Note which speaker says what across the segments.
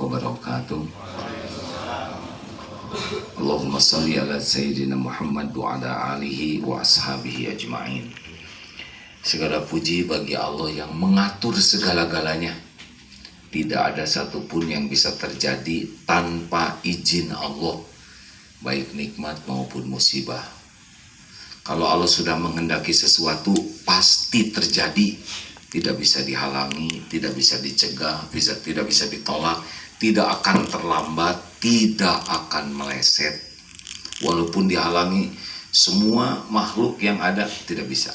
Speaker 1: wabarakatuh. Allahumma salli ala Sayyidina Muhammad wa ala alihi wa ashabihi ajma'in. Segala puji bagi Allah yang mengatur segala-galanya. Tidak ada satupun yang bisa terjadi tanpa izin Allah, baik nikmat maupun musibah. Kalau Allah sudah menghendaki sesuatu, pasti terjadi. Tidak bisa dihalangi, tidak bisa dicegah, tidak bisa ditolak, tidak akan terlambat, tidak akan meleset. Walaupun dihalangi, semua makhluk yang ada tidak bisa.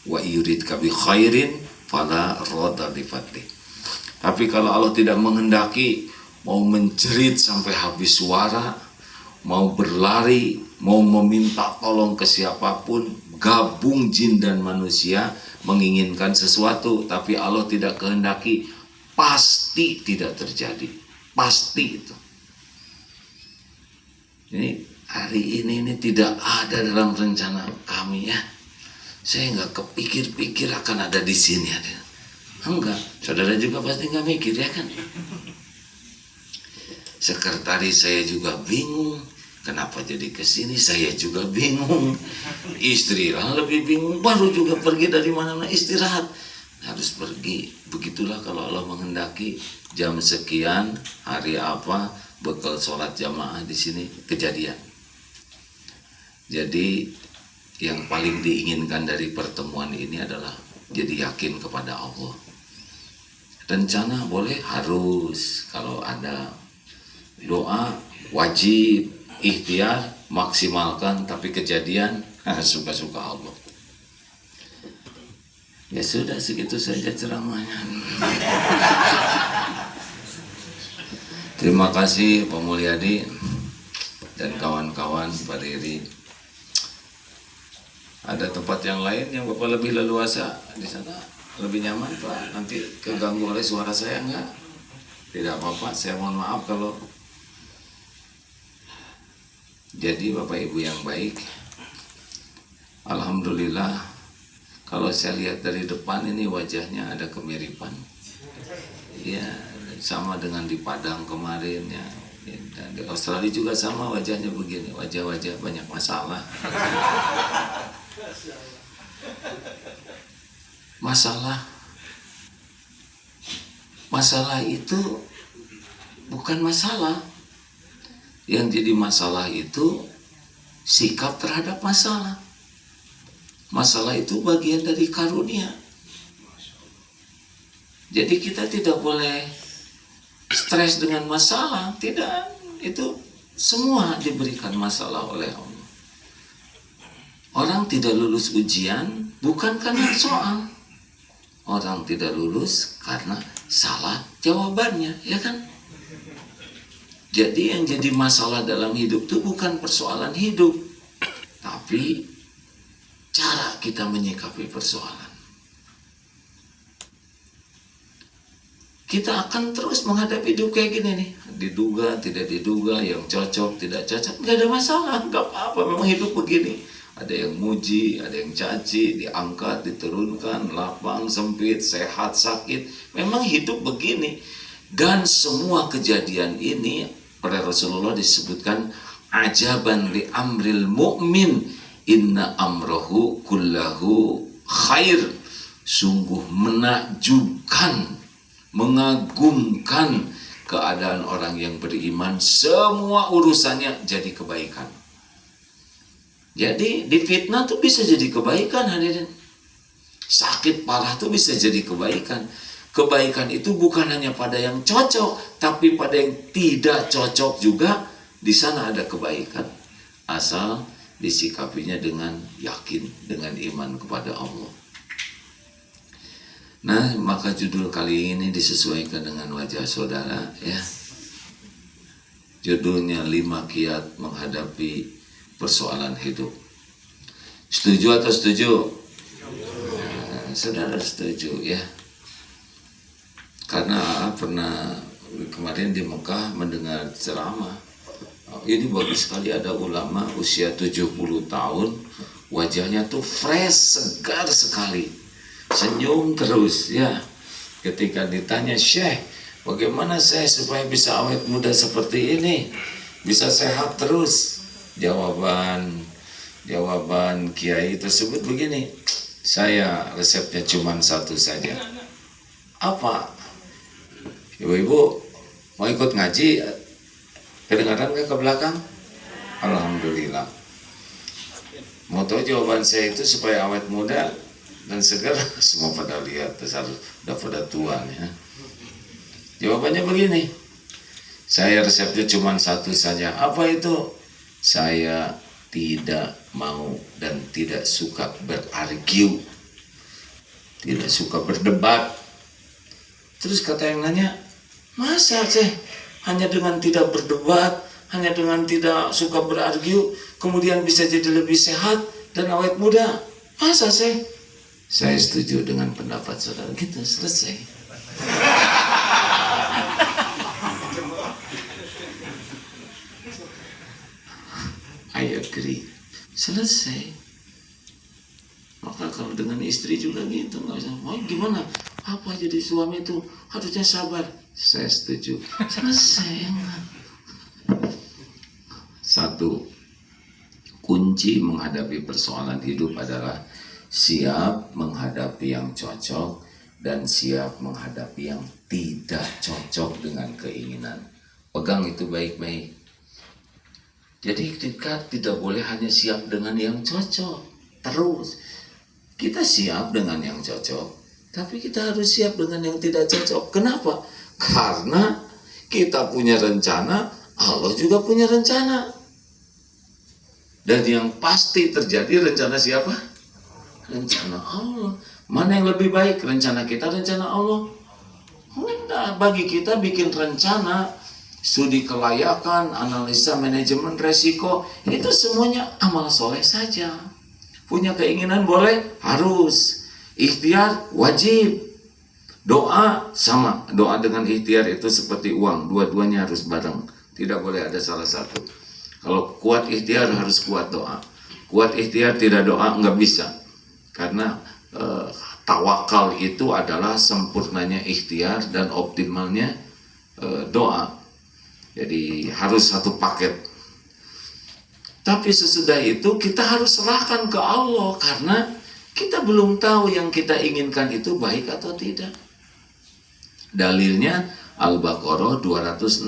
Speaker 1: Wa yuridka bi khairin fala radda li fadli. Tapi kalau Allah tidak menghendaki, mau menjerit sampai habis suara, mau berlari, mau meminta tolong ke siapapun, gabung jin dan manusia menginginkan sesuatu, tapi Allah tidak kehendaki, pasti tidak terjadi. Pasti itu. Ini hari ini tidak ada dalam rencana kami ya. Saya nggak kepikir-pikir akan ada di sini ada. Enggak, saudara juga pasti nggak mikir ya kan. Sekretaris saya juga bingung. Kenapa jadi kesini? Saya juga bingung. Istri lah lebih bingung. Baru juga pergi dari mana-mana istirahat. Harus pergi. Begitulah kalau Allah menghendaki jam sekian hari apa bekal sholat jamaah di sini kejadian. Jadi yang paling diinginkan dari pertemuan ini adalah jadi yakin kepada Allah. Rencana boleh, harus. Kalau ada doa wajib, ikhtiar maksimalkan, tapi kejadian suka-suka Allah. Ya sudah, segitu saja ceramahnya. Terima kasih Pak Mulyadi dan kawan-kawan Pak Riri. Ada tempat yang lain yang Bapak lebih leluasa di sana, lebih nyaman Pak. Nanti keganggu oleh suara saya enggak? Tidak apa-apa, saya mohon maaf kalau. Jadi Bapak Ibu yang baik, alhamdulillah kalau saya lihat dari depan ini wajahnya ada kemiripan. Ya, sama dengan di Padang kemarin ya. Dan di Australia juga sama wajahnya begini, wajah-wajah banyak masalah. Masalah itu bukan masalah. Yang jadi masalah itu sikap terhadap masalah. Masalah itu bagian dari karunia. Jadi kita tidak boleh stres dengan masalah. Tidak, itu semua diberikan masalah oleh Allah. Orang tidak lulus ujian bukan karena soal. Orang tidak lulus karena salah jawabannya, ya kan? Jadi yang jadi masalah dalam hidup itu bukan persoalan hidup, tapi cara kita menyikapi persoalan. Kita akan terus menghadapi hidup kayak gini nih. Diduga, tidak diduga, yang cocok, tidak cocok. Gak ada masalah, gak apa-apa, memang hidup begini. Ada yang muji, ada yang caci, diangkat, diturunkan, lapang, sempit, sehat, sakit. Memang hidup begini. Dan semua kejadian ini pada Rasulullah disebutkan ajaban li amril mu'min inna amrohu kullahu khair. Sungguh menakjubkan, mengagumkan keadaan orang yang beriman, semua urusannya jadi kebaikan. Jadi difitnah tuh bisa jadi kebaikan hadirin. Sakit parah tuh bisa jadi kebaikan. Kebaikan itu bukan hanya pada yang cocok, tapi pada yang tidak cocok juga. Di sana ada kebaikan, asal disikapinya dengan yakin, dengan iman kepada Allah. Nah, maka judul kali ini disesuaikan dengan wajah saudara ya. Judulnya 5 kiat menghadapi persoalan hidup. Setuju atau setuju? Nah, saudara setuju ya. Karena pernah kemarin di Mekah mendengar ceramah. Ini bagus sekali, ada ulama usia 70 tahun, wajahnya tuh fresh, segar sekali. Senyum terus ya. Ketika ditanya, "Syekh, Bagaimana saya supaya bisa awet muda seperti ini, bisa sehat terus? Jawaban kiai tersebut begini, saya resepnya cuma satu saja. Apa? Ibu-ibu mau ikut ngaji? Kedengaran nggak ke belakang? Alhamdulillah. Mau tahu jawaban saya itu supaya awet muda dan segar? Semua pada lihat, udah pada tua nih. Jawabannya begini, saya resepnya cuma satu saja. Apa itu? Saya tidak mau dan tidak suka berargue, tidak suka berdebat. Terus kata yang nanya, masa sih hanya dengan tidak berdebat, hanya dengan tidak suka berargue, kemudian bisa jadi lebih sehat dan awet muda? Masa sih? Saya setuju dengan pendapat saudara. Gitu, selesai. I agree. Selesai. Maka kalau dengan istri juga gitu, nggak usah, oh gimana? Apa jadi suami itu harusnya sabar. Saya setuju. Selesai. Satu, kunci menghadapi persoalan hidup adalah siap menghadapi yang cocok dan siap menghadapi yang tidak cocok dengan keinginan. Pegang itu baik-baik. Jadi kita tidak boleh hanya siap dengan yang cocok terus. Kita siap dengan yang cocok, tapi kita harus siap dengan yang tidak cocok. Kenapa? Karena kita punya rencana, Allah juga punya rencana. Dan yang pasti terjadi rencana siapa? Rencana Allah. Mana yang lebih baik? Rencana kita, rencana Allah? Nah, bagi kita bikin rencana, studi kelayakan, analisa manajemen resiko, itu semuanya amal soleh saja. Punya keinginan boleh, harus. Ikhtiar wajib. Doa sama. Doa dengan ikhtiar itu seperti uang, dua-duanya harus bareng. Tidak boleh ada salah satu. Kalau kuat ikhtiar harus kuat doa. Kuat ikhtiar tidak doa nggak bisa. Karena tawakal itu adalah sempurnanya ikhtiar dan optimalnya doa. Jadi harus satu paket. Tapi sesudah itu kita harus serahkan ke Allah karena kita belum tahu yang kita inginkan itu baik atau tidak. Dalilnya Al-Baqarah 216.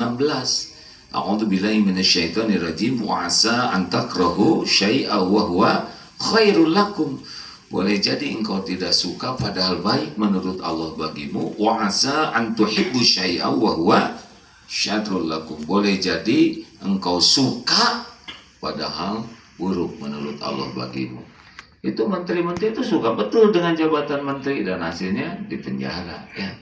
Speaker 1: A'udzu billahi minasyaitonir rajim wa asa an takrahu syai'an wa huwa khairul lakum. Boleh jadi engkau tidak suka padahal baik menurut Allah bagimu. Wa asa an tuhibbu syai'an wa huwa syarrul lakum. Boleh jadi engkau suka padahal buruk menurut Allah bagimu. Itu menteri-menteri itu suka betul dengan jabatan menteri dan hasilnya dipenjara, ya.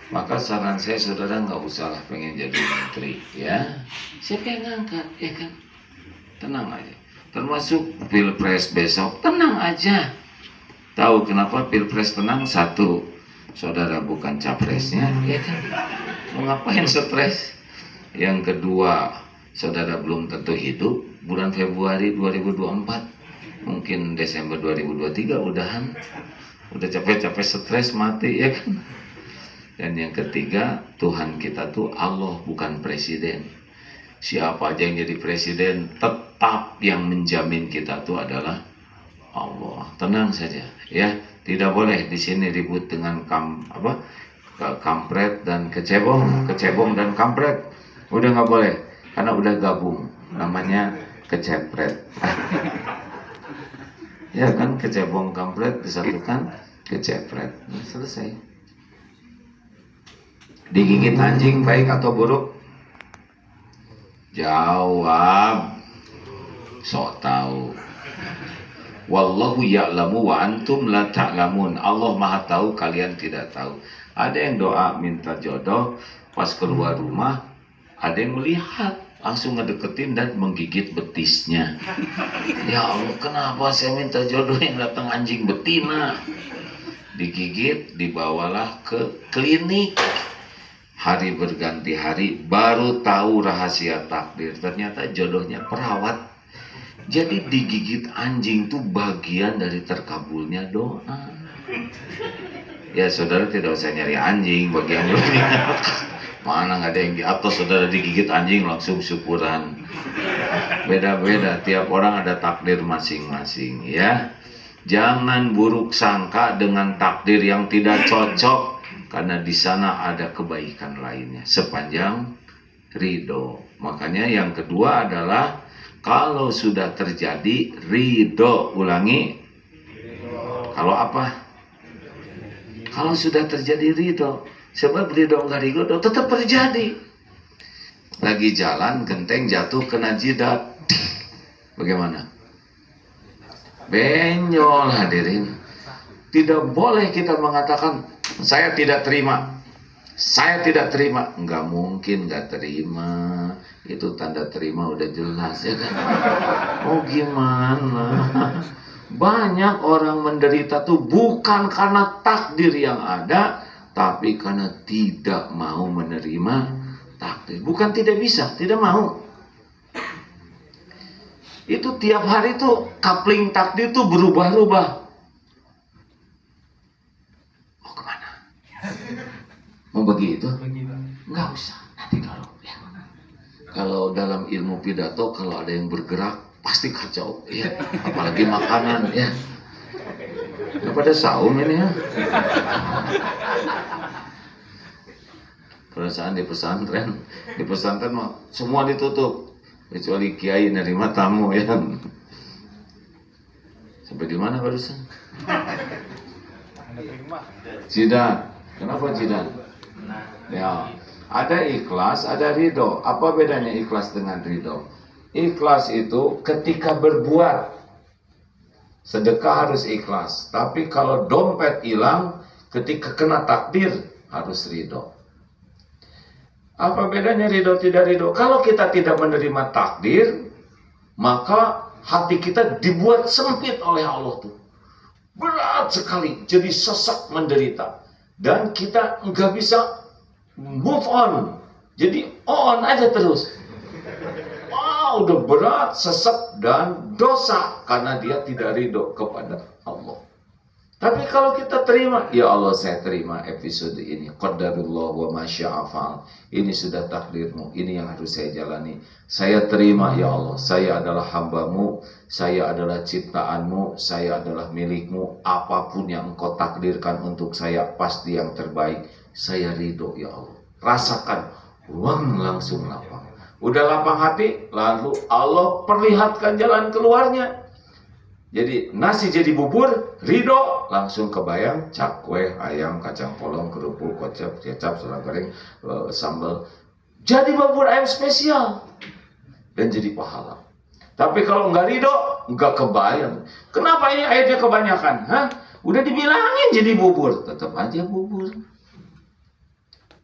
Speaker 1: Maka saran saya saudara nggak usahlah pengen jadi menteri, ya. Siapa yang ngangkat, ya kan? Tenang aja. Termasuk pilpres besok, tenang aja. Tahu kenapa pilpres tenang? Satu, saudara bukan capresnya, ya kan? Mau ngapain stres? Yang kedua, saudara belum tentu hidup bulan Februari 2024, mungkin Desember 2023 udah capek-capek stres mati, ya kan? Dan yang ketiga, Tuhan kita tuh Allah, bukan presiden. Siapa aja yang jadi presiden, tetap yang menjamin kita tuh adalah Allah. Tenang saja, ya. Tidak boleh di sini ribut dengan kampret dan kecebong dan kampret. Udah nggak boleh, karena udah gabung, namanya kecepret. Ya kan, kecebong kampret disatukan kecepret. Nah, selesai. Digigit anjing baik atau buruk? Jawab. Sok tahu. Wallahu ya'lamu wa antum la ta'lamun. Allah Maha tahu, kalian tidak tahu. Ada yang doa minta jodoh, pas keluar rumah ada yang melihat, langsung ngedeketin dan menggigit betisnya. Ya Allah, kenapa saya minta jodoh yang datang anjing betina? Digigit, dibawalah ke klinik. Hari berganti hari, baru tahu rahasia takdir. Ternyata jodohnya perawat. Jadi digigit anjing itu bagian dari terkabulnya doa. Ya saudara tidak usah nyari anjing bagi yang lebih. Mana nggak ada yang atau saudara digigit anjing langsung syukuran. Beda-beda, tiap orang ada takdir masing-masing ya. Jangan buruk sangka dengan takdir yang tidak cocok, karena di sana ada kebaikan lainnya sepanjang ridho. Makanya yang kedua adalah kalau sudah terjadi ridho, ulangi. Kalau apa? Kalau sudah terjadi ridho, sebab ridho nggak ridho tetap terjadi. Lagi jalan genteng jatuh kena jidat, bagaimana? Benjol hadirin. Tidak boleh kita mengatakan saya tidak terima, saya tidak terima. Nggak mungkin nggak terima, itu tanda terima udah jelas ya kan. Oh gimana? Banyak orang menderita tuh bukan karena takdir yang ada, tapi karena tidak mau menerima takdir. Bukan tidak bisa, tidak mau. Itu tiap hari tuh coupling takdir tuh berubah-ubah. Mau kemana? Mau begitu? Nggak usah, nanti dulu ya. Kalau dalam ilmu pidato, kalau ada yang bergerak pasti kacau ya. Apalagi makanan ya. Daripada saum ini ya. Perasaan di pesantren mah semua ditutup. Kecuali kiai nerima tamu ya. Sampai di mana barusan? Jidan. Kenapa jidan? Ya, ada ikhlas, ada ridho. Apa bedanya ikhlas dengan ridho? Ikhlas itu ketika berbuat sedekah harus ikhlas. Tapi kalau dompet hilang, ketika kena takdir harus ridho. Apa bedanya ridho tidak ridho? Kalau kita tidak menerima takdir, maka hati kita dibuat sempit oleh Allah tuh. Berat sekali, jadi sesak menderita. Dan kita nggak bisa move on. Jadi on aja terus. Udah berat, sesak, dan dosa. Karena dia tidak ridho kepada Allah. Tapi kalau kita terima, ya Allah saya terima episode ini. Qadarullah wa masya'afal. Ini sudah takdirmu, ini yang harus saya jalani. Saya terima ya Allah, saya adalah hambamu, saya adalah ciptaanmu, saya adalah milikmu. Apapun yang engkau takdirkan untuk saya, pasti yang terbaik. Saya ridho ya Allah. Rasakan, uang langsung lapang. Udah lapang hati, lalu Allah perlihatkan jalan keluarnya. Jadi nasi jadi bubur, ridho, langsung kebayang cakwe, ayam, kacang polong, kerupuk, kocap, kecap, sela goreng, sambal. Jadi bubur ayam spesial dan jadi pahala. Tapi kalau nggak ridho, nggak kebayang. Kenapa ini airnya kebanyakan? Hah? Udah dibilangin jadi bubur, tetap aja bubur.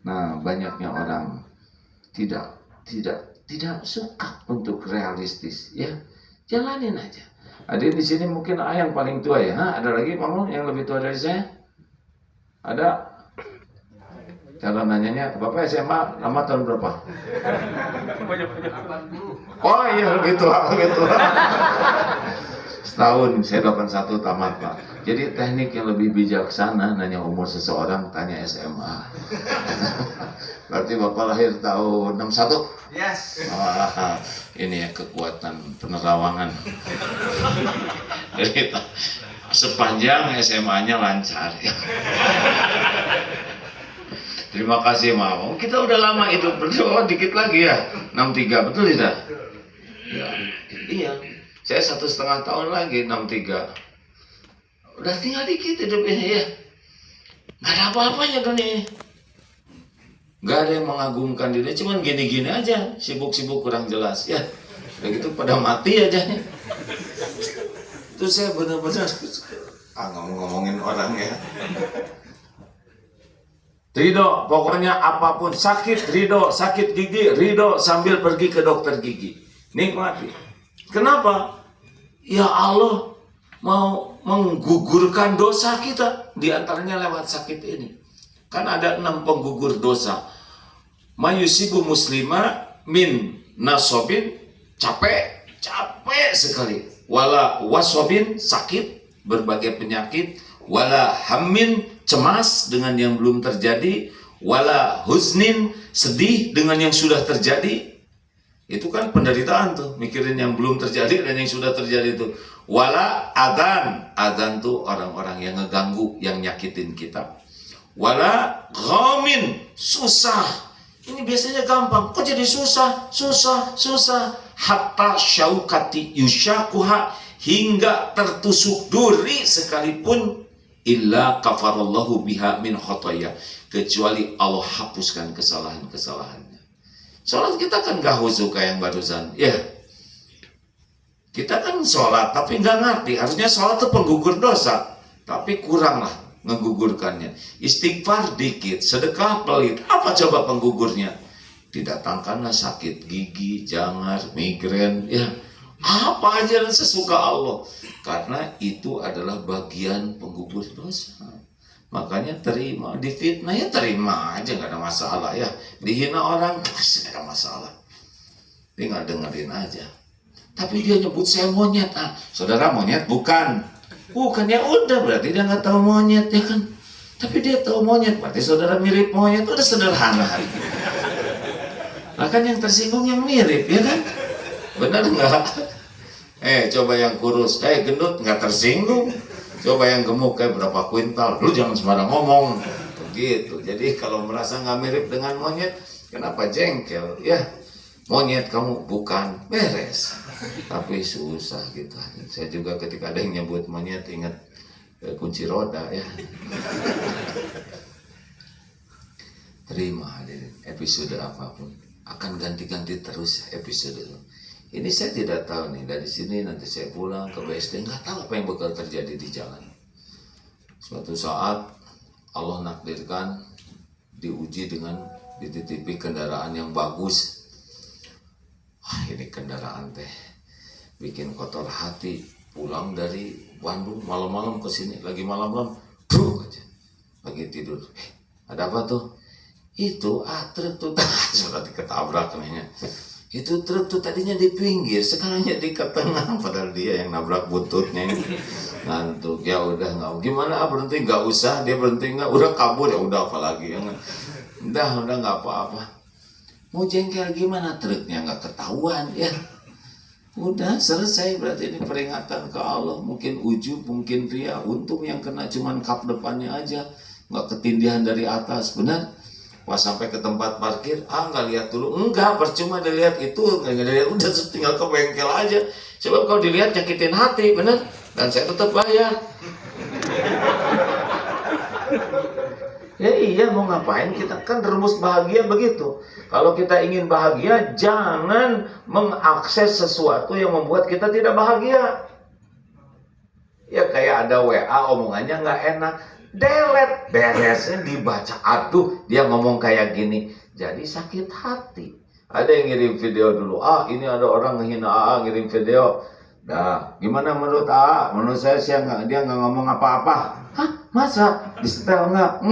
Speaker 1: Nah, banyaknya orang tidak suka untuk realistis, ya. Jalanin aja. Ada di sini mungkin yang paling tua ya. Hah? Ada lagi Pak yang lebih tua dari saya? Ada? Cara nanyanya, Bapak SMA lama tahun berapa? Oh iya lebih tua. Setahun, saya 81 tamat Pak. Jadi teknik yang lebih bijaksana nanya umur seseorang, tanya SMA. Berarti Bapak lahir tahun 61?
Speaker 2: Yes.
Speaker 1: Ini ya kekuatan penerawangan. Jadi sepanjang SMA-nya lancar ya. Terima kasih Mama. Kita udah lama hidup berdua, dikit lagi ya. 63 betul tidak? Ya. Iya. Saya 1,5 tahun lagi 63. Udah tinggal dikit hidup ini ya. Gak ada apa-apanya dunia. Gak ada yang mengagumkan diri, cuman gini-gini aja, sibuk-sibuk kurang jelas ya. Begitu pada mati aja. Itu saya benar-benar ngomongin orang ya. Ridho, pokoknya apapun sakit, ridho, sakit gigi, ridho sambil pergi ke dokter gigi. Nikmati. Kenapa? Ya Allah mau menggugurkan dosa kita, di antaranya lewat sakit ini. Kan ada 6 penggugur dosa. Mayusibu muslima min nasobin, capek sekali. Wala wasobin, sakit, berbagai penyakit. Wala hammin, cemas dengan yang belum terjadi, wala huznin, sedih dengan yang sudah terjadi. Itu kan penderitaan tuh, mikirin yang belum terjadi dan yang sudah terjadi itu. Wala adan tuh orang-orang yang ngeganggu, yang nyakitin kita. Wala ghamin, susah. Ini biasanya gampang, kok jadi susah. Hatta syaukati yusyakuha, hingga tertusuk duri sekalipun, illa kafarallahu biha min khotoya, kecuali Allah hapuskan kesalahan-kesalahannya. Sholat kita kan gak khusyuk kayak yang barusan. Ya, kita kan sholat tapi gak ngerti. Harusnya sholat itu penggugur dosa, tapi kurang lah ngegugurkannya. Istighfar dikit, sedekah pelit. Apa coba penggugurnya? Didatangkanlah sakit gigi, jangar, migrain, ya apa aja sesuka Allah. Karena itu adalah bagian penggugur dosa. Makanya terima, difitnah ya terima aja, gak ada masalah ya. Dihina orang, gak ada masalah, tinggal dengerin aja. Tapi dia nyebut saya monyet, saudara monyet bukan ya udah, berarti dia nggak tahu monyet ya kan. Tapi dia tahu monyet, berarti saudara mirip monyet, udah sederhana. Nah kan yang tersinggung yang mirip ya kan, benar nggak? Coba yang kurus, gendut nggak tersinggung. Coba yang gemuk kayak berapa kuintal, lu jangan sembarang ngomong begitu. Jadi kalau merasa nggak mirip dengan monyet, kenapa jengkel? Ya monyet kamu bukan, beres. Tapi susah gitu. Saya juga ketika ada yang nyebut monyet ingat kunci roda ya. Terima hadirin, episode apapun akan ganti-ganti terus episode itu. Ini saya tidak tahu nih, dari sini nanti saya pulang ke BSD, nggak tahu apa yang bakal terjadi di jalan. Suatu saat Allah nakdirkan diuji dengan dititipi kendaraan yang bagus. Ini kendaraan teh bikin kotor hati. Pulang dari Bandung malam-malam ke sini, lagi malam-malam, aja lagi tidur. Ada apa tuh? Itu truk tuh sudah diketabrak namanya. Itu truk tuh tadinya di pinggir, sekarang jadi ke tengah, padahal dia yang nabrak buntutnya. Ngantuk, ya udah nggak, gimana berhenti, nggak usah, dia berhenti nggak, udah kabur ya udah, apalagi udah nggak apa-apa. Mau jengkel gimana, truknya nggak ketahuan ya. Udah selesai, berarti ini peringatan ke Allah. Mungkin ujub, mungkin ria. Untung yang kena cuman kap depannya aja, nggak ketindihan dari atas, benar. Pas sampai ke tempat parkir, nggak lihat dulu, enggak, percuma dilihat itu, nggak dilihat, udah tinggal ke bengkel aja. Sebab kalau dilihat nyakitin hati, bener, dan saya tetap bayar. Ya iya, mau ngapain, kita kan rumus bahagia begitu. Kalau kita ingin bahagia, jangan mengakses sesuatu yang membuat kita tidak bahagia. Ya kayak ada WA omongannya nggak enak, delete, beresnya dibaca, aduh dia ngomong kayak gini, jadi sakit hati. Ada yang ngirim video dulu, ini ada orang ngehina ngirim video. Nah, gimana menurut Menurut saya sih dia nggak ngomong apa-apa. Masa? Di setel nggak?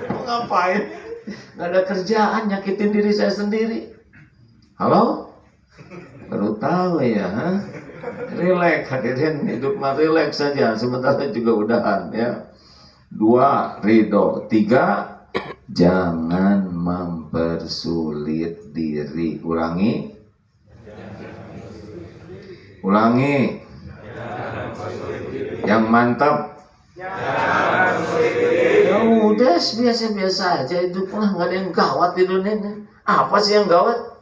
Speaker 1: Mau ngapain? Nggak ada kerjaan, nyakitin diri saya sendiri. Halo? Baru tahu ya, Relax hadirin, hidup mah relax saja, sebentar juga udahan ya. 2, ridho. 3, jangan mempersulit diri. Ulangi. Yang mantap. Ya udah, biasa-biasa aja hidup lah, nggak ada yang gawat di dunia ini. Apa sih yang gawat?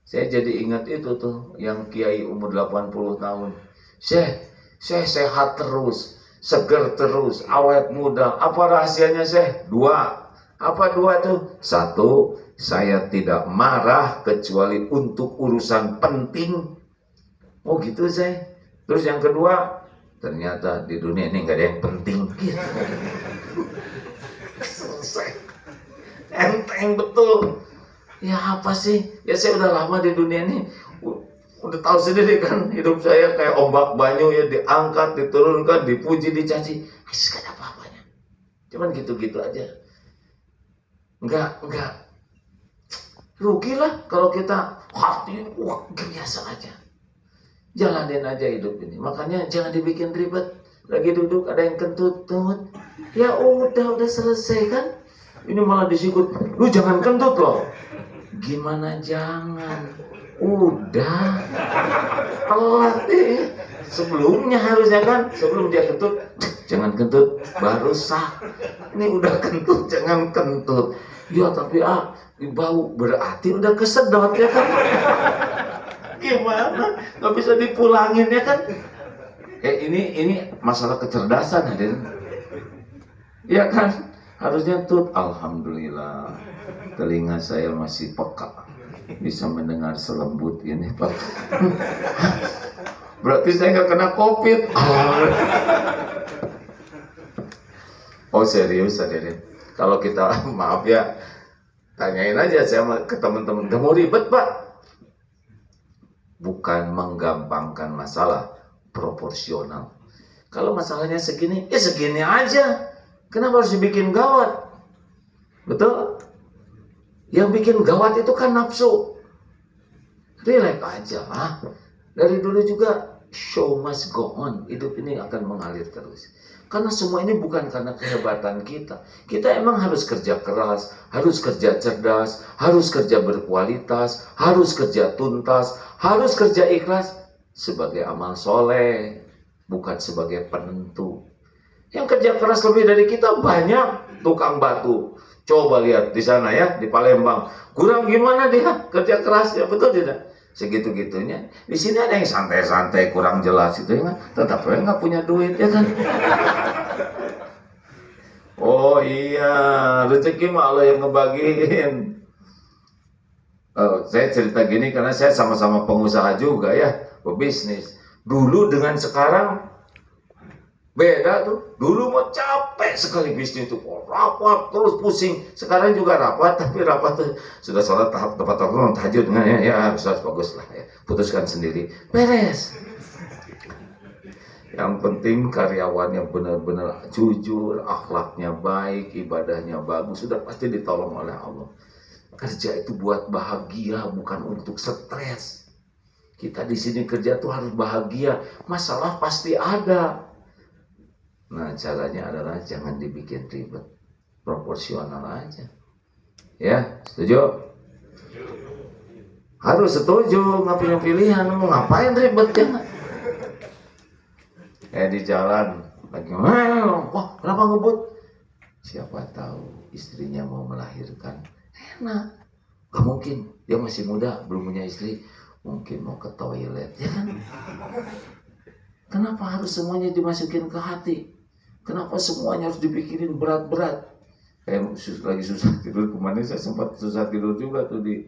Speaker 1: Saya jadi ingat itu tuh, yang kiai umur 80 tahun. Saya sehat terus, seger terus, awet muda. Apa rahasianya Syekh? 2. Apa 2 tuh? 1, saya tidak marah kecuali untuk urusan penting. Oh gitu Syekh. Terus yang kedua, ternyata di dunia ini nggak ada yang penting. Gitu. Selesai. Enteng betul. Ya apa sih? Ya saya udah lama di dunia ini, udah tahu sendiri kan, hidup saya kayak ombak banyu ya, diangkat, diturunkan, dipuji, dicaci, gak ada apa-apanya. Cuman gitu-gitu aja. Enggak. Rugilah kalau kita hati, biasa aja. Jalanin aja hidup ini. Makanya jangan dibikin ribet. lagi duduk ada yang kentut, ya udah selesai kan. Ini malah disikut, lu jangan kentut loh. Gimana jangan? Udah telat deh. Sebelumnya harusnya kan, sebelum dia kentut, jangan kentut, baru sah. Ini udah kentut, jangan kentut. Ya tapi bau, berarti udah kesedot ya kan. Gimana? Gak bisa dipulangin ya kan. Ini masalah kecerdasan hadirin. Ya kan? Harusnya tuh, alhamdulillah telinga saya masih peka, bisa mendengar selembut ini Pak. Berarti saya nggak kena COVID. Oh serius hadirin. Kalau kita maaf ya, tanyain aja saya ke teman-teman, kamu ribet Pak? Bukan menggampangkan masalah, proporsional. Kalau masalahnya segini, ya segini aja. Kenapa harus dibikin gawat? Betul? Yang bikin gawat itu kan nafsu. Relax aja lah. Dari dulu juga show must go on. Hidup ini akan mengalir terus. Karena semua ini bukan karena kehebatan kita. Kita emang harus kerja keras, harus kerja cerdas, harus kerja berkualitas, harus kerja tuntas, harus kerja ikhlas sebagai amal soleh, bukan sebagai penentu. Yang kerja keras lebih dari kita banyak, tukang batu. Coba lihat di sana ya, di Palembang. Kurang gimana dia kerja keras ya, betul tidak? Segitu-gitunya. Di sini ada yang santai-santai, kurang jelas itu ya kan. Tetap aja nggak punya duit ya kan. Oh iya, rezeki mah Allah yang ngebagiin. Saya cerita gini karena saya sama-sama pengusaha juga ya, pebisnis. Dulu dengan sekarang beda tuh. Dulu mau capek sekali bisnis itu, rapat terus pusing. Sekarang juga rapat, tapi rapat tuh sudah sholat tahap tepat waktu, tahajud dengan ya harus bagus lah ya. Putuskan sendiri, beres. Yang penting karyawannya benar-benar jujur, akhlaknya baik, ibadahnya bagus, sudah pasti ditolong oleh Allah. Kerja itu buat bahagia, bukan untuk stres. Kita di sini kerja tuh harus bahagia. Masalah pasti ada. Nah caranya adalah jangan dibikin ribet, proporsional aja. Ya, setuju? Harus setuju, nggak punya pilihan, mau ngapain ribet ya? Di jalan, lagi, wah kenapa ngebut? Siapa tahu istrinya mau melahirkan, enak. Gak mungkin, dia masih muda, belum punya istri, mungkin mau ke toilet, ya kan? Kenapa harus semuanya dimasukin ke hati? Kenapa semuanya harus dipikirin berat-berat? Kayak lagi susah tidur, kemarin saya sempat susah tidur juga tuh di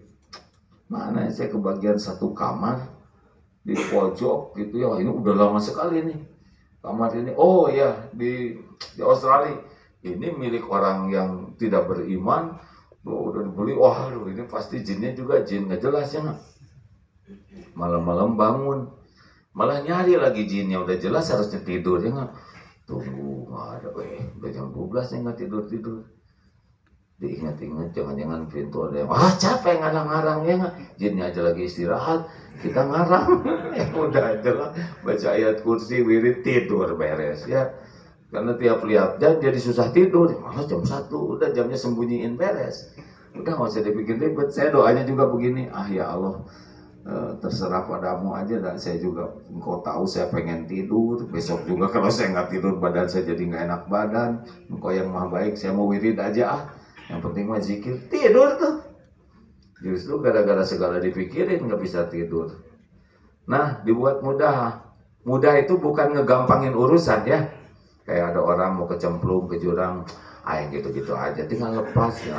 Speaker 1: mana saya kebagian satu kamar di pojok gitu ya. Ini udah lama sekali nih kamar ini. Oh ya di Australia ini milik orang yang tidak beriman. Udah dibeli. Wah ini pasti jinnya juga jin nggak jelas ya nggak. Malam-malam bangun malah nyari lagi jinnya, udah jelas harusnya tidur ya nggak. Tunggu nggak ada, udah jam 12 nih nggak tidur. Diingat-ingat jangan-jangan pintu ada yang capek ngarang-ngarang ya nggak. Jinnya aja lagi istirahat, kita ngarang. Ya udah aja lah, baca ayat kursi, wirid, tidur beres ya. Karena tiap lihat jam jadi susah tidur. Malah jam 1 udah jamnya sembunyiin beres. Udah nggak usah dibikin ribet. Saya doanya juga begini, ya Allah, terserah padamu aja, dan saya juga engkau tahu saya pengen tidur. Besok juga kalau saya nggak tidur badan saya jadi nggak enak badan. Engkau yang maha baik, saya mau wirid aja yang penting mah zikir. Tidur tuh justru gara-gara segala dipikirin nggak bisa tidur. Nah dibuat mudah itu bukan ngegampangin urusan ya. Kayak ada orang mau kecemplung ke jurang, yang gitu-gitu aja tinggal lepas ya.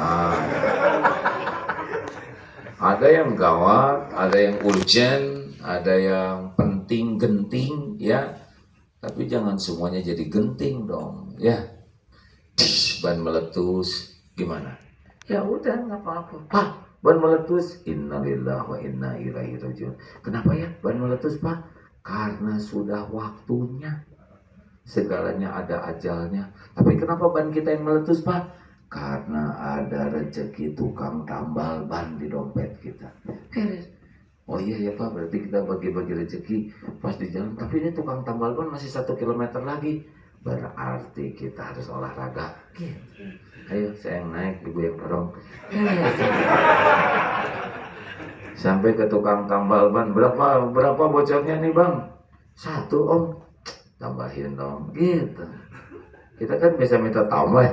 Speaker 1: Ada yang gawat, ada yang urgent, ada yang penting, genting, ya. Tapi jangan semuanya jadi genting dong, ya. Ban meletus, gimana? Ya udah, nggak apa-apa. Ban meletus, innalillahi wa inna ilaihi rajiun. Kenapa ya ban meletus, Pak? Karena sudah waktunya. Segalanya ada ajalnya. Tapi kenapa ban kita yang meletus, Pak? Karena ada rezeki tukang tambal ban di dompet kita. Oh iya ya Pak, berarti kita bagi-bagi rezeki pas di jalan. Tapi ini tukang tambal ban masih 1 kilometer lagi. Berarti kita harus olahraga. Ayo saya yang naik, ibu yang dorong. Sampai ke tukang tambal ban, berapa bocornya nih bang? 1 om, tambahin dong, gitu. Kita kan bisa minta tambah,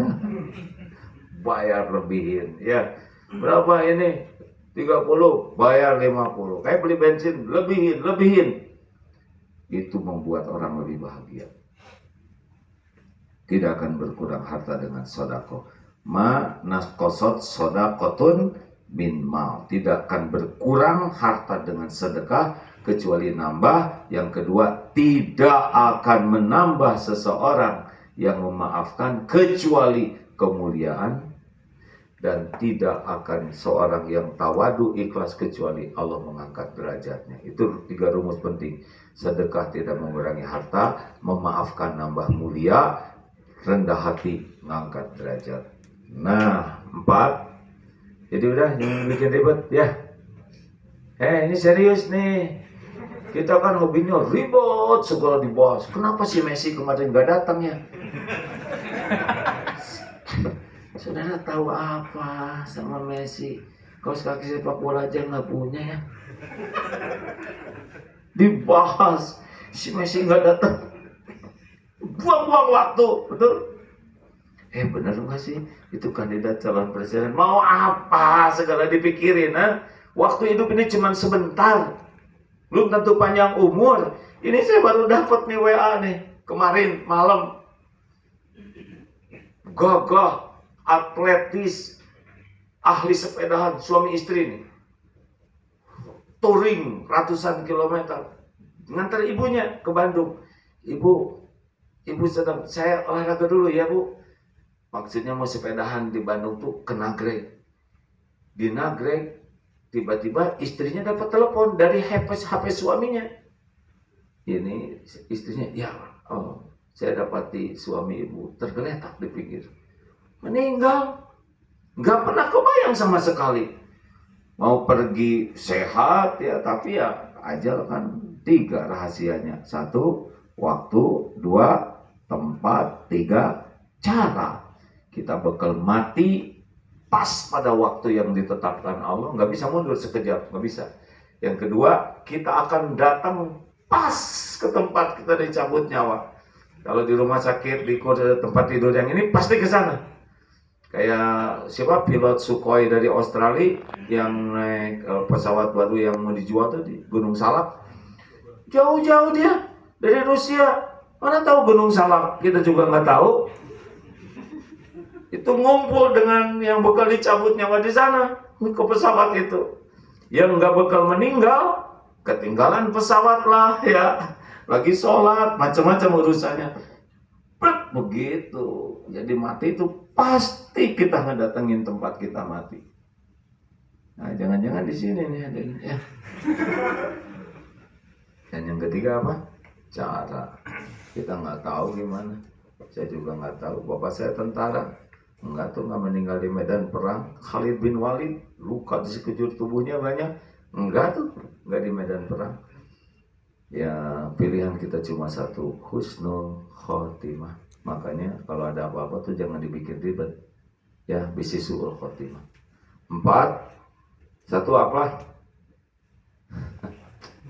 Speaker 1: bayar lebihin, ya. Berapa ini? 30, bayar 50. Kayak beli bensin, lebihin. Itu membuat orang lebih bahagia. Tidak akan berkurang harta dengan sodako. Ma naskosot sodakotun min mal. Tidak akan berkurang harta dengan sedekah kecuali nambah. Yang kedua, tidak akan menambah seseorang yang memaafkan kecuali kemuliaan. Dan tidak akan seorang yang tawadu ikhlas kecuali Allah mengangkat derajatnya. Itu 3 rumus penting. Sedekah tidak mengurangi harta, memaafkan nambah mulia, rendah hati ngangkat derajat. Nah, 4. Jadi udah jangan bikin ribet ya. Ini serius nih. Kita kan hobinya ribet segala dibahas. Kenapa si Messi kemarin gak datang ya? Saudara tahu apa sama Messi? Kaos kaki sepak bola aja nggak punya ya. Dibahas si Messi nggak datang, buang-buang waktu, betul? Bener nggak sih itu kandidat calon presiden? Mau apa segala dipikirin? Waktu hidup ini cuma sebentar, belum tentu panjang umur. Ini saya baru dapat nih WA nih kemarin malam. Gagah, atletis, ahli sepedahan, suami istri nih, touring ratusan kilometer, ngantar ibunya ke Bandung. Ibu sedang, saya olahraga dulu ya bu. Maksudnya mau sepedahan di Bandung tuh ke Nagreg. Di Nagreg tiba-tiba istrinya dapat telepon dari HP suaminya. Ini istrinya, ya saya dapati suami ibu tergeletak di pinggir, meninggal. Gak pernah kebayang sama sekali. Mau pergi sehat ya, tapi ya ajal kan 3 rahasianya. 1, waktu. 2, tempat. 3, cara. Kita bakal mati pas pada waktu yang ditetapkan Allah. Gak bisa mundur sekejap, gak bisa. Yang kedua, kita akan datang pas ke tempat kita dicabut nyawa. Kalau di rumah sakit, di tempat tidur yang ini, pasti ke sana. Kayak siapa pilot Sukhoi dari Australia yang naik pesawat baru yang mau dijual tuh di Gunung Salak. Jauh-jauh dia dari Rusia. Mana tahu Gunung Salak? Kita juga nggak tahu. Itu ngumpul dengan yang bakal dicabut nyawa di sana ke pesawat itu. Yang nggak bakal meninggal, ketinggalan pesawat lah ya. Lagi sholat, macam-macam urusannya. Begitu. Jadi mati itu pasti kita ngedatengin tempat kita mati. Nah, jangan-jangan di sini nih ada ya. Dan yang ketiga apa? Cara. Kita nggak tahu gimana. Saya juga nggak tahu. Bapak saya tentara, nggak meninggal di medan perang. Khalid bin Walid luka di sekujur tubuhnya banyak, nggak di medan perang. Ya pilihan kita cuma satu, husnul khotimah. Makanya kalau ada apa-apa tuh jangan dibikin ribet. Ya bisisul khotimah. 4, 1 apa?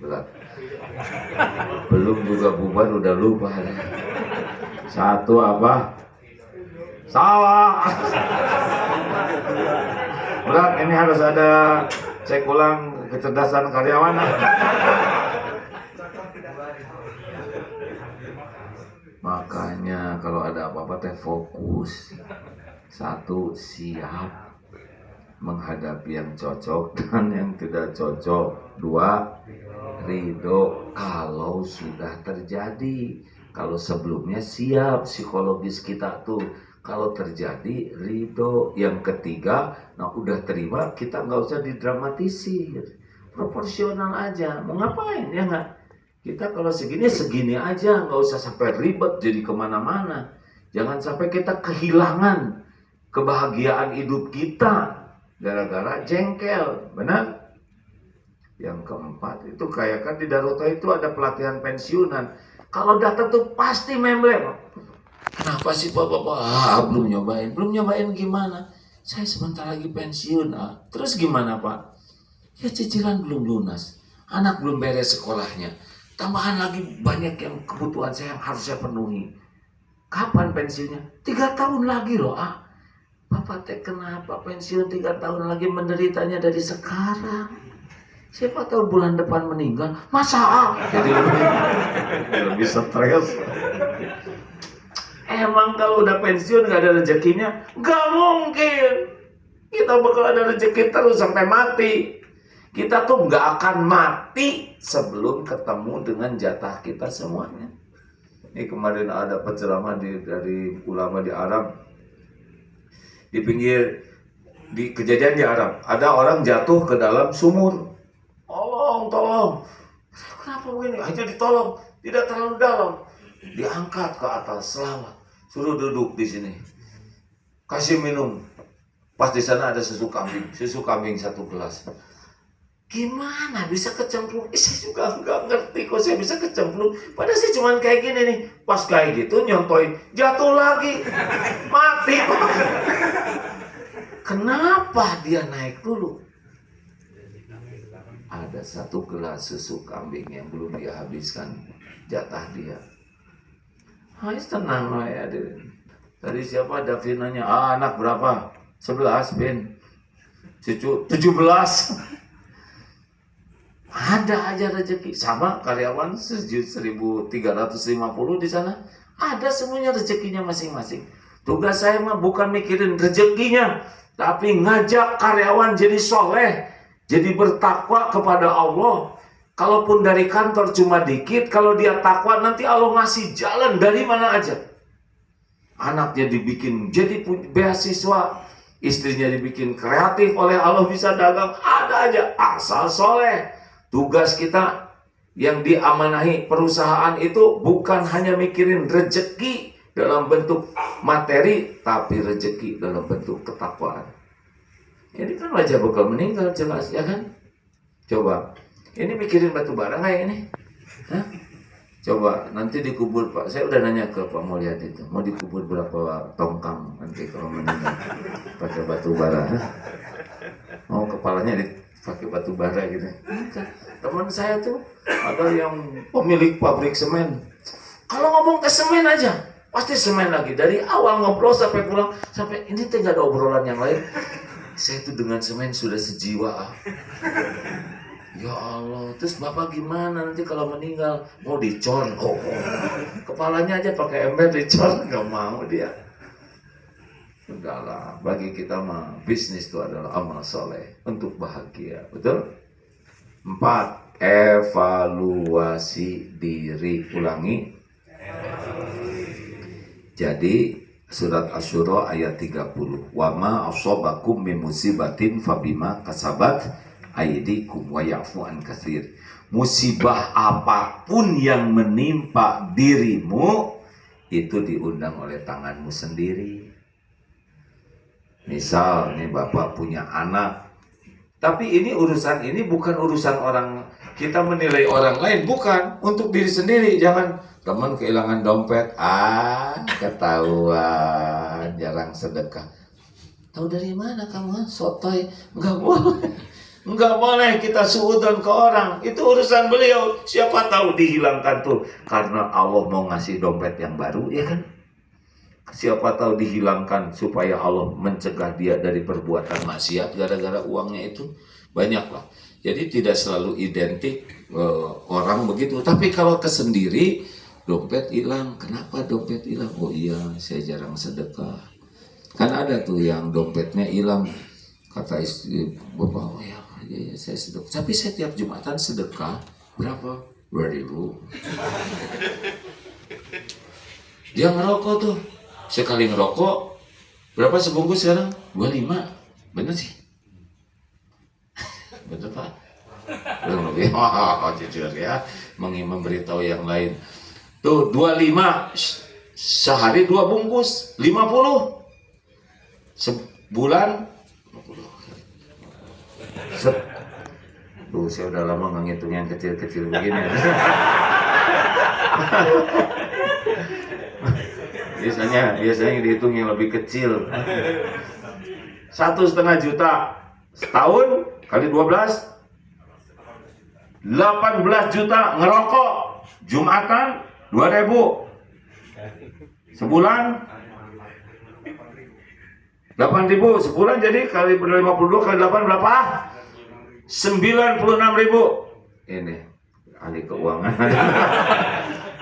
Speaker 1: Berat. Belum juga bubar udah lupa. 1 apa? Salah. Berat, ini harus ada cek ulang kecerdasan karyawan. Makanya kalau ada apa-apa teh fokus. 1, siap menghadapi yang cocok dan yang tidak cocok. 2, ridho kalau sudah terjadi. Kalau sebelumnya siap psikologis kita tuh. Kalau terjadi ridho. Yang ketiga, nah udah terima, kita nggak usah didramatisir, proporsional aja. Mau ngapain ya nggak? Kita kalau segini aja, nggak usah sampai ribet jadi kemana-mana. Jangan sampai kita kehilangan kebahagiaan hidup kita gara-gara jengkel, benar? Yang keempat, itu kayak kan di Daruto itu ada pelatihan pensiunan. Kalau datang tuh pasti member. Kenapa sih Bapak? Belum nyobain. Belum nyobain gimana? Saya sebentar lagi pensiun. Terus gimana Pak? Ya cicilan belum lunas. Anak belum beres sekolahnya. Tambahan lagi banyak yang kebutuhan saya yang harus saya penuhi. Kapan pensiunnya? 3 tahun lagi loh. Bapak teh kenapa pensiun 3 tahun lagi, menderitanya dari sekarang? Siapa tahu bulan depan meninggal. Masa jadi lebih stres. Emang kalau udah pensiun gak ada rezekinya? Gak mungkin. Kita bakal ada rezeki terus sampai mati. Kita tuh gak akan mati sebelum ketemu dengan jatah kita semuanya. Ini kemarin ada penceramah dari ulama di Arab. Di pinggir, di kejadian di Arab, ada orang jatuh ke dalam sumur. Tolong. Kenapa begini? Hanya ditolong, tidak terlalu dalam. Diangkat ke atas, selamat. Suruh duduk di sini. Kasih minum. Pas di sana ada susu kambing 1 gelas. Gimana bisa kecemplung? Saya juga nggak ngerti kok saya bisa kecemplung. Padahal saya cuma kayak gini nih. Pas kayak gitu nyontoin, jatuh lagi, mati. Kenapa dia naik dulu? Ada 1 gelas susu kambing yang belum dia habiskan, jatah dia. Tenang lah ya. Tadi siapa Davinanya? Anak berapa? 11 Ben. Cucu 17. Ada aja rezeki. Sama karyawan 1.350 di sana. Ada semuanya rezekinya masing-masing. Tugas saya mah bukan mikirin rezekinya, tapi ngajak karyawan jadi soleh, jadi bertakwa kepada Allah. Kalaupun dari kantor cuma dikit, kalau dia takwa nanti Allah ngasih jalan dari mana aja. Anaknya dibikin jadi beasiswa, istrinya dibikin kreatif oleh Allah bisa dagang, ada aja asal soleh. Tugas kita yang diamanahi perusahaan itu bukan hanya mikirin rezeki dalam bentuk materi, tapi rezeki dalam bentuk ketakwaan. Ini kan wajah bakal meninggal jelas, ya kan? Coba, ini mikirin batu bara nggak ini? Hah? Coba, nanti dikubur Pak. Saya udah nanya ke Pak Mulyad itu, mau dikubur berapa tongkang nanti kalau meninggal pakai batu bara? Mau kepalanya dipakai batu bara gitu? Teman saya tuh ada yang pemilik pabrik semen. Kalau ngomong ke semen aja, pasti semen lagi. Dari awal ngobrol sampai pulang, sampai ini tuh nggak ada obrolan yang lain. Saya tuh dengan semen sudah sejiwa. Ya Allah, terus Bapak gimana nanti kalau meninggal? Mau dicor? Kepalanya aja pakai ember dicor, nggak mau dia. Udahlah, bagi kita mah bisnis itu adalah amal soleh untuk bahagia, betul? 4, evaluasi diri. Ulangi. Jadi surat Asy-Syura ayat 30. Wa ma asabakum min musibatin fabima kasabat aydikum wa ya'fu an katsir. Musibah apapun yang menimpa dirimu itu diundang oleh tanganmu sendiri. Misal nih Bapak punya anak, tapi ini urusan ini bukan urusan orang, kita menilai orang lain, bukan, untuk diri sendiri. Jangan teman kehilangan dompet, ketahuan jarang sedekah. Tahu dari mana kamu? Sotoy. Enggak boleh kita suudzon ke orang. Itu urusan beliau. Siapa tahu dihilangkan tuh karena Allah mau ngasih dompet yang baru, ya kan? Siapa tahu dihilangkan supaya Allah mencegah dia dari perbuatan maksiat gara-gara uangnya itu. Banyak lah. Jadi tidak selalu identik orang begitu. Tapi kalau kesendiri, dompet hilang. Kenapa dompet hilang? Oh iya, saya jarang sedekah. Kan ada tuh yang dompetnya hilang. Kata istri Bapak, oh ya saya sedekah. Tapi saya tiap Jumatan sedekah. Berapa? 2.000. Dia ngerokok tuh. Sekali ngerokok, berapa sebungkus sekarang? 25. Bener sih? Bener Pak? Belum lebih. Jujur ya. Memberitahu yang lain. Tuh 25. Sehari 2 bungkus. 50. Sebulan 20 Tuh saya udah lama nggak ngitung yang kecil-kecil begini. biasanya dihitung yang lebih kecil. 1,5 juta setahun kali 12, 18 juta ngerokok. Jumatan 2.000 sebulan, 8.000 sebulan, jadi kali 52 kali 8 berapa? 96.000. Ini ahli keuangan.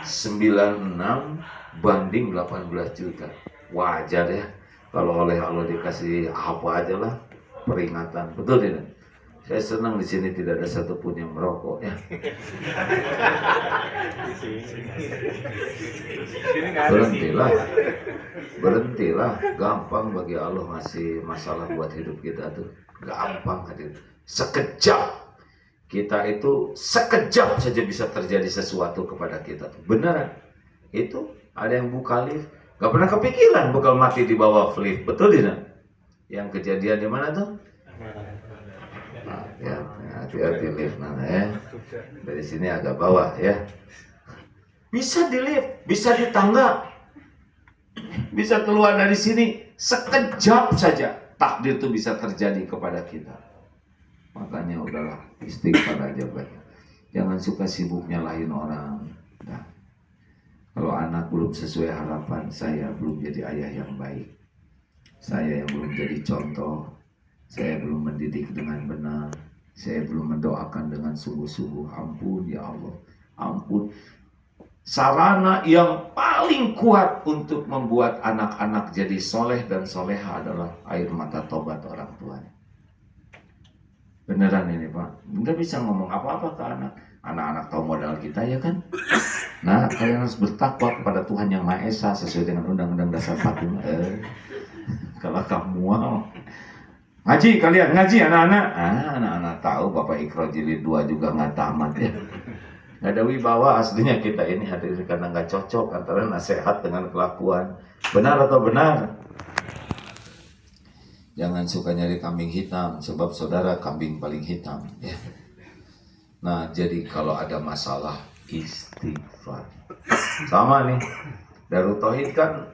Speaker 1: 96 banding 18 juta. Wajar ya kalau oleh Allah dikasih apa aja lah peringatan. Betul tidak? Saya senang di sini tidak ada satupun yang merokok ya. Berhentilah. Gampang bagi Allah ngasih masalah buat hidup kita tuh. Gampang hadir. Sekejap. Kita itu sekejap saja bisa terjadi sesuatu kepada kita. Beneran. Itu ada yang buka lift. Gak pernah kepikiran bakal mati di bawah lift. Betul tidak? Yang kejadian di mana tuh? Nah, ya, hati-hati lift mana ya. Dari sini agak bawah ya. Bisa di lift, bisa di tangga. Bisa keluar dari sini. Sekejap saja takdir itu bisa terjadi kepada kita. Makanya udahlah istighfar aja banyak. Jangan suka sibuk nyalahin orang. Nah, kalau anak belum sesuai harapan, saya belum jadi ayah yang baik. Saya yang belum jadi contoh. Saya belum mendidik dengan benar. Saya belum mendoakan dengan sungguh-sungguh. Ampun ya Allah. Ampun. Sarana yang paling kuat untuk membuat anak-anak jadi soleh dan soleha adalah air mata tobat orang tuanya. Beneran ini Pak, nggak bisa ngomong apa-apa ke anak. Anak-anak tahu modal kita ya kan. Nah kalian harus bertakwa kepada Tuhan Yang Maha Esa sesuai dengan Undang-Undang Dasar 45. Kalau kamu mau ngaji kalian, ngaji anak-anak. Anak-anak tahu Bapak Iqra jilid 2 juga nggak tamat ya. Nggak ada wibawa aslinya kita ini hadir karena nggak cocok antara nasihat dengan kelakuan. Benar atau benar? Jangan suka nyari kambing hitam, sebab saudara kambing paling hitam. Ya. Nah, jadi kalau ada masalah istighfar. Sama nih, Darut Tauhid kan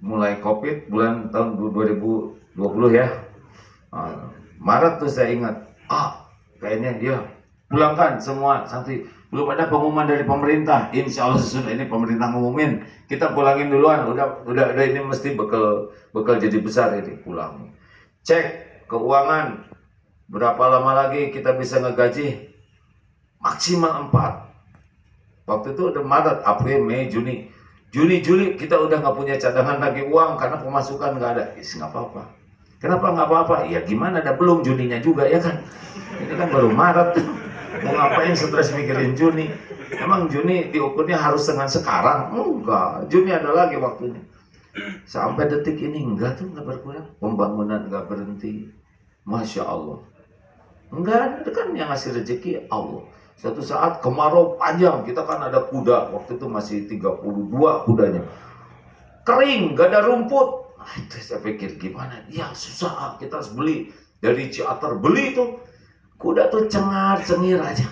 Speaker 1: mulai COVID bulan tahun 2020 ya. Maret tuh saya ingat, kayaknya ya pulangkan semua santri. Belum ada pengumuman dari pemerintah. Insya Allah sesudah ini pemerintah ngumumin, kita pulangin duluan. Udah ini mesti bekal jadi besar ini pulang. Cek keuangan, berapa lama lagi kita bisa ngegaji? Maksimal 4. Waktu itu udah Maret, April, Mei, Juni, Juli kita udah nggak punya cadangan lagi uang karena pemasukan nggak ada. Nggak apa-apa. Kenapa nggak apa-apa? Ya gimana? Ada belum Juninya juga ya kan? Ini kan baru Maret. Mau ngapain stres mikirin Juni? Emang Juni diukurnya harus dengan sekarang? Enggak, Juni ada lagi waktunya. Sampai detik ini enggak berkurang. Pembangunan enggak berhenti. Masya Allah. Enggak, itu kan yang ngasih rezeki Allah. Suatu saat kemarau panjang, kita kan ada kuda. Waktu itu masih 32 kudanya. Kering, gak ada rumput. Itu saya pikir gimana? Ya susah, kita harus beli. Dari Ciater beli itu. Kuda tuh cengar-cengir aja.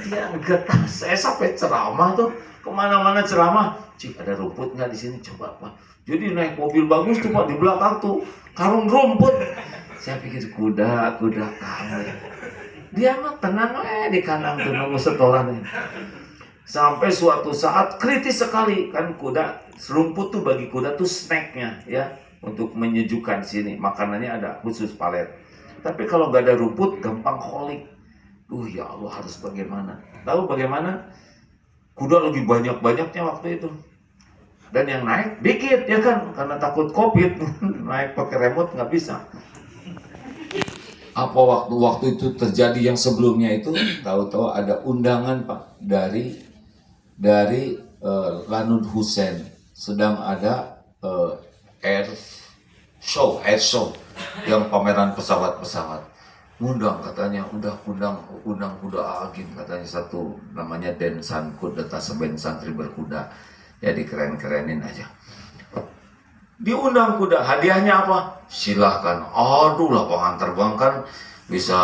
Speaker 1: Dia getah. Saya sampai ceramah tuh. Kemana-mana ceramah. Cik, ada rumput nggak di sini? Coba Pak. Jadi naik mobil bagus tuh Pak. Di belakang tuh karung rumput. Saya pikir kuda kamu. Dia mah tenang di kandang tuh nunggu setoran. Sampai suatu saat kritis sekali. Kan kuda, rumput tuh bagi kuda tuh snacknya ya. Untuk menyejukkan sini. Makanannya ada khusus palet. Tapi kalau nggak ada rumput, gampang kolik. Ya Allah, harus bagaimana? Tahu bagaimana? Kuda lagi banyak-banyaknya waktu itu. Dan yang naik dikit, ya kan? Karena takut COVID. Naik pakai remote nggak bisa. Apa waktu itu terjadi yang sebelumnya itu? Tahu-tahu ada undangan Pak dari Lanud Hussein. Sedang ada air show yang pameran pesawat-pesawat. Undang katanya, undang kuda agin katanya satu namanya Densan Kuda Taseben Santri Berkuda. Ya dikeren-kerenin aja. Diundang kuda, hadiahnya apa? Silahkan. Aduh, lapangan terbang kan bisa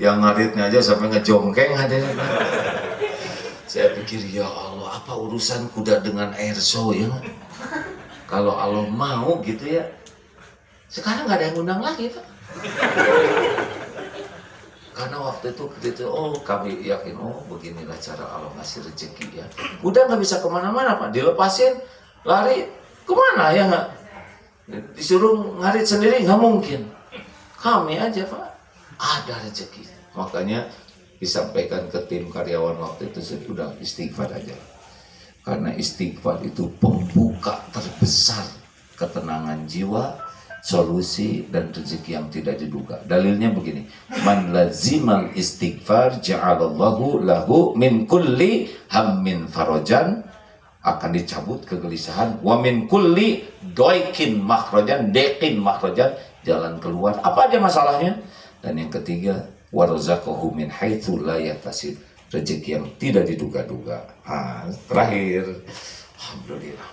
Speaker 1: yang ngaritnya aja sampai ngejongkeng hadiahnya. Saya pikir, ya Allah, apa urusan kuda dengan air show ya? Kalau Allah mau gitu ya. Sekarang nggak ada yang undang lagi, Pak. Karena waktu itu, oh kami yakin, oh beginilah cara Allah ngasih rezeki ya. Kuda nggak bisa kemana-mana, Pak. Dilepasin, lari kemana ya nggak? Disuruh ngarit sendiri nggak mungkin. Kami aja, Pak, ada rezeki. Makanya disampaikan ke tim karyawan waktu itu, sudah istighfar aja. Karena istighfar itu pembuka terbesar ketenangan jiwa, solusi dan rezeki yang tidak diduga. Dalilnya begini, man lazimal istighfar ja'alallahu lahu min kulli hammin farajan, akan dicabut kegelisahan, wa min kulli doikin makhrajan, dekin makhrajan, jalan keluar apa aja masalahnya. Dan yang ketiga, warzaqahu min haitsu la yahtasib, rezeki yang tidak diduga-duga. Terakhir, alhamdulillah.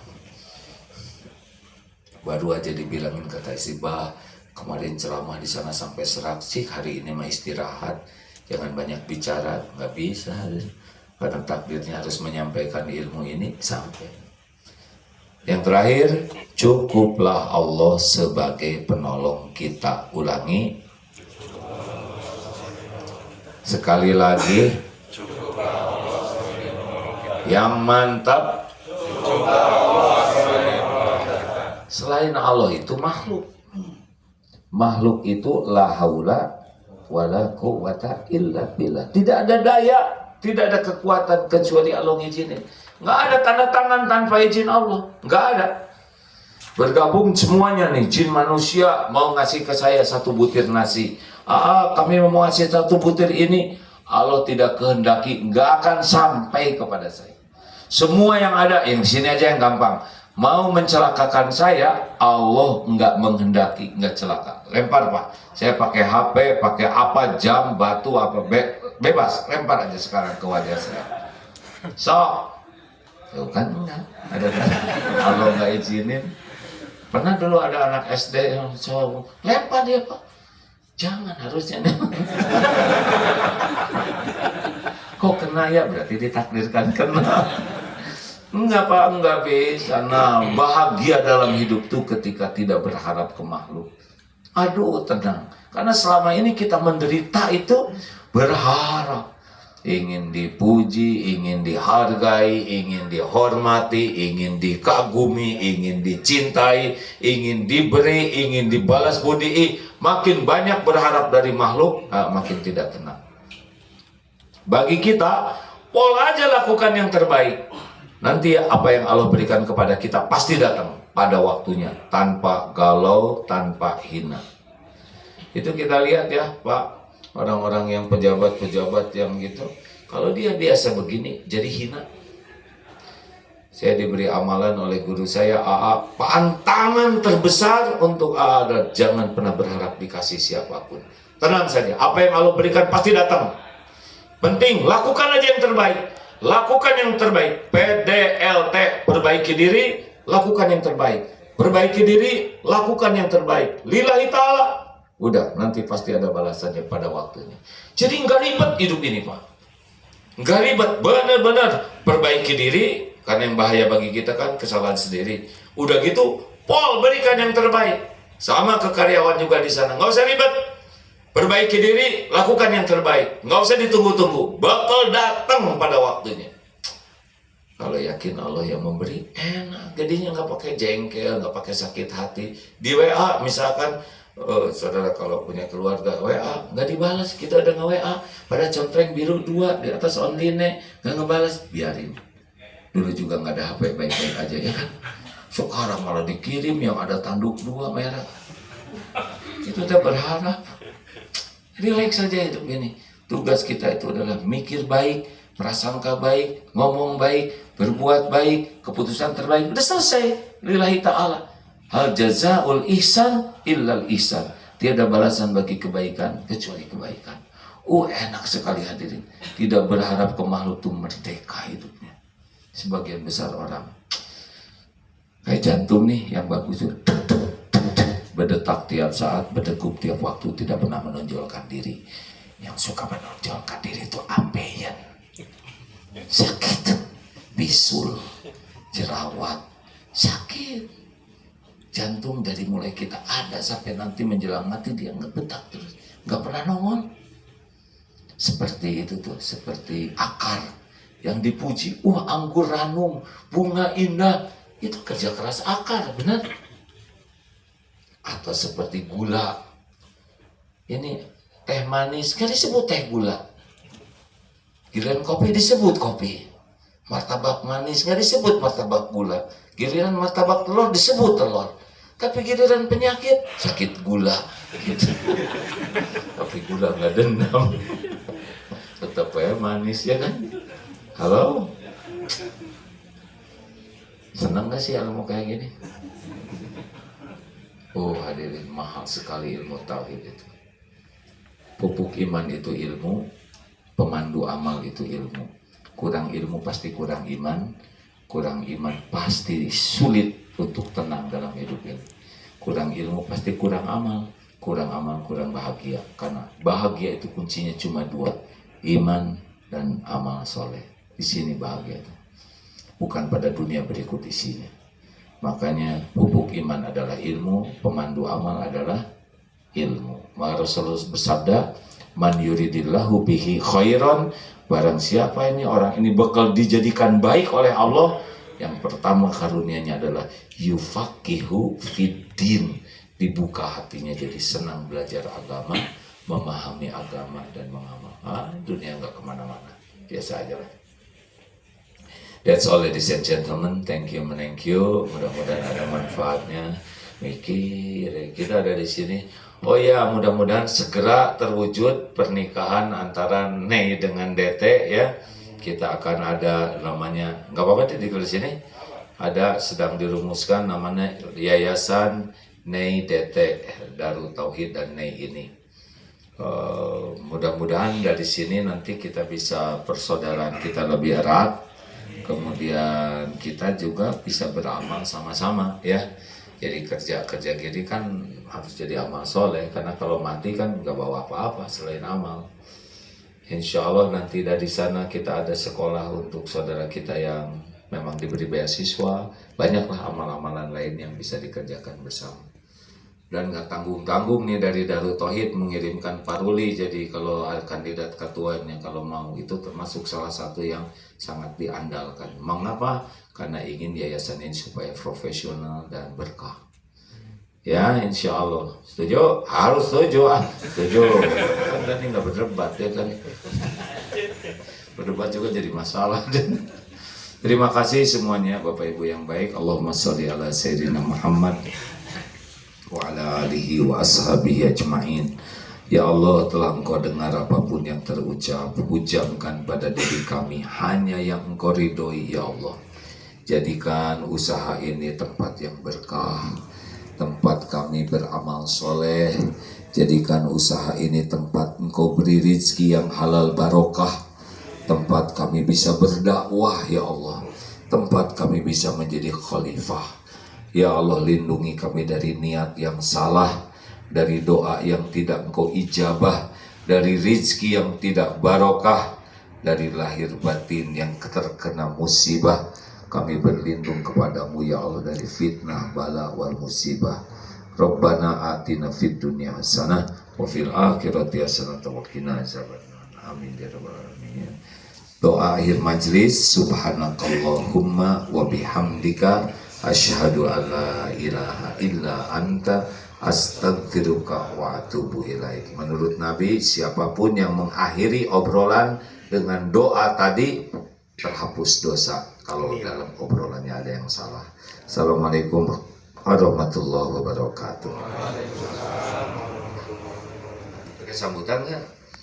Speaker 1: Baru aja dibilangin kata istri, bah, kemarin ceramah di sana sampai serak sih, hari ini mah istirahat, jangan banyak bicara. Nggak bisa, karena takdirnya harus menyampaikan ilmu ini sampai. Yang terakhir, cukuplah Allah sebagai penolong kita. Ulangi sekali lagi, yang mantap. Selain Allah itu makhluk. Makhluk itu la haula wala quwwata illa billah. Tidak ada daya, tidak ada kekuatan kecuali Allah ngizinin. Nggak ada tanda tangan tanpa izin Allah. Nggak ada. Bergabung semuanya nih, jin manusia mau ngasih ke saya 1 butir nasi. Kami mau ngasih 1 butir ini. Allah tidak kehendaki, nggak akan sampai kepada saya. Semua yang ada, yang sini aja yang gampang. Mau mencelakakan saya, Allah nggak menghendaki, nggak celaka. Lempar, Pak. Saya pakai HP, pakai apa, jam, batu, apa, bebas. Lempar aja sekarang ke wajah saya. Tuh kan enggak. Ada Allah nggak izinin. Pernah dulu ada anak SD yang cowok, lempar dia, Pak. Jangan, harusnya. Kok kena ya? Berarti ditakdirkan kena. Enggak, Pak, enggak bisa. Nah, bahagia dalam hidup tuh ketika tidak berharap ke makhluk. Aduh, tenang. Karena selama ini kita menderita itu berharap. Ingin dipuji, ingin dihargai, ingin dihormati, ingin dikagumi, ingin dicintai, ingin diberi, ingin dibalas budi. Makin banyak berharap dari makhluk, makin tidak tenang. Bagi kita, pol aja lakukan yang terbaik. Nanti apa yang Allah berikan kepada kita pasti datang pada waktunya, tanpa galau, tanpa hina. Itu kita lihat ya, Pak, orang-orang yang pejabat-pejabat yang gitu, kalau dia biasa begini, jadi hina. Saya diberi amalan oleh guru saya, pantangan terbesar untuk adalah jangan pernah berharap dikasih siapapun. Tenang saja, apa yang Allah berikan pasti datang. Penting, lakukan aja yang terbaik. Lakukan yang terbaik. PDLT, perbaiki diri, lakukan yang terbaik. Perbaiki diri, lakukan yang terbaik. Lillahi ta'ala. Udah, nanti pasti ada balasannya pada waktunya. Jadi nggak ribet hidup ini, Pak. Nggak ribet, benar-benar perbaiki diri. Karena yang bahaya bagi kita kan kesalahan sendiri. Udah gitu, Pol berikan yang terbaik. Sama ke karyawan juga di sana. Nggak usah ribet. Perbaiki diri, lakukan yang terbaik. Nggak usah ditunggu-tunggu, bakal datang pada waktunya. Kalau yakin Allah yang memberi, enak. Jadinya nggak pakai jengkel, nggak pakai sakit hati. Di WA misalkan, saudara kalau punya keluarga, WA nggak dibalas, kita udah nge-WA. Pada contreng biru 2 di atas online, nggak ngebalas, biarin. Dulu juga nggak ada HP, baik-baik aja ya kan. Sekarang malah dikirim yang ada tanduk 2 merah. Itu udah berharap. Relax saja hidup ini. Tugas kita itu adalah mikir baik, prasangka baik, ngomong baik, berbuat baik, keputusan terbaik. Udah selesai. Lillahi ta'ala. Hal jazaul ihsan illal ihsan. Tiada balasan bagi kebaikan kecuali kebaikan. Enak sekali hadirin. Tidak berharap ke makhluk itu merdeka hidupnya. Sebagian besar orang Kayak jantung nih yang bagus itu berdetak tiap saat, berdegup tiap waktu, tidak pernah menonjolkan diri. Yang suka menonjolkan diri itu ambeien, sakit, bisul, jerawat, sakit. Jantung dari mulai kita ada sampai nanti menjelang mati dia ngebetak terus, nggak pernah nongol. Seperti itu tuh, seperti akar yang dipuji, wah anggur ranum, bunga indah, itu kerja keras akar, benar? Atau seperti gula, ini teh manis, kan disebut teh gula. Giliran kopi disebut kopi. Martabak manis nggak disebut martabak gula. Giliran martabak telur disebut telur. Tapi giliran penyakit sakit gula gitu. Tapi gula nggak dendam. Tetap ya manis ya kan. Halo, senang nggak sih ilmu kayak gini? Oh hadirin, mahal sekali ilmu tauhid itu. Pupuk iman itu ilmu, pemandu amal itu ilmu. Kurang ilmu pasti kurang iman, kurang iman pasti sulit untuk tenang dalam hidup ini. Kurang ilmu pasti kurang amal, kurang amal kurang bahagia. Karena bahagia itu kuncinya cuma dua, iman dan amal soleh. Di sini bahagia itu, bukan pada dunia berikut isinya. Makanya pupuk iman adalah ilmu, pemandu amal adalah ilmu. Maka Rasulullah bersabda, man yuridillahu bihi khairan, barang siapa ini orang ini bakal dijadikan baik oleh Allah, yang pertama karunianya adalah yufaqihu fiddin, dibuka hatinya jadi senang belajar agama, memahami agama dan mengamal. Dunia nggak kemana-mana, biasa aja lah. That's all ladies and gentlemen, thank you. Mudah-mudahan ada manfaatnya. Mikir, kita ada di sini. Oh ya, mudah-mudahan segera terwujud pernikahan antara Nei dengan DT ya. Kita akan ada namanya, nggak apa-apa di sini. Ada sedang dirumuskan namanya Yayasan Nei DT, Darut Tauhid dan Nei ini. Mudah-mudahan dari sini nanti kita bisa persaudaraan kita lebih erat. Kemudian kita juga bisa beramal sama-sama ya. Jadi kerja gini kan harus jadi amal soleh, karena kalau mati kan nggak bawa apa-apa selain amal. Insya Allah nanti dari sana kita ada sekolah untuk saudara kita yang memang diberi beasiswa. Banyaklah amal-amalan lain yang bisa dikerjakan bersama. Dan nggak tanggung-tanggung nih dari Darut Tauhid mengirimkan paruli. Jadi kalau ada kandidat ketuanya kalau mau, itu termasuk salah satu yang sangat diandalkan. Mengapa? Karena ingin yayasan ini supaya profesional dan berkah. Ya, insya Allah. Setuju? Harus setuju. Setuju. Kan tadi nggak berdebat ya kan. Berdebat juga jadi masalah. Terima kasih semuanya Bapak Ibu yang baik. Allahumma sholli ala Sayyidina Muhammad wa ala alihi wa ashabihi ajma'in. Ya Allah, telah Engkau dengar apapun yang terucap, hujamkan pada diri kami hanya yang Engkau ridhoi ya Allah. Jadikan usaha ini tempat yang berkah, tempat kami beramal soleh. Jadikan usaha ini tempat Engkau beri rizki yang halal barokah, tempat kami bisa berdakwah ya Allah, tempat kami bisa menjadi khalifah. Ya Allah, lindungi kami dari niat yang salah, dari doa yang tidak Engkau ijabah, dari rizki yang tidak barokah, dari lahir batin yang terkena musibah. Kami berlindung kepadamu ya Allah dari fitnah, bala, wal musibah. Rabbana atina fid dunya hasanah wa fil akhirati hasanah wa qina azabannar. Amin ya rabbal alamin. Doa akhir majlis, subhanakallahumma wa bihamdika asyhadu an la ilaha illa anta astaghfiruka wa atubu ilaik. Menurut Nabi, siapapun yang mengakhiri obrolan dengan doa tadi terhapus dosa kalau dalam obrolannya ada yang salah. Assalamualaikum warahmatullahi wabarakatuh. Pakai sambutan nggak?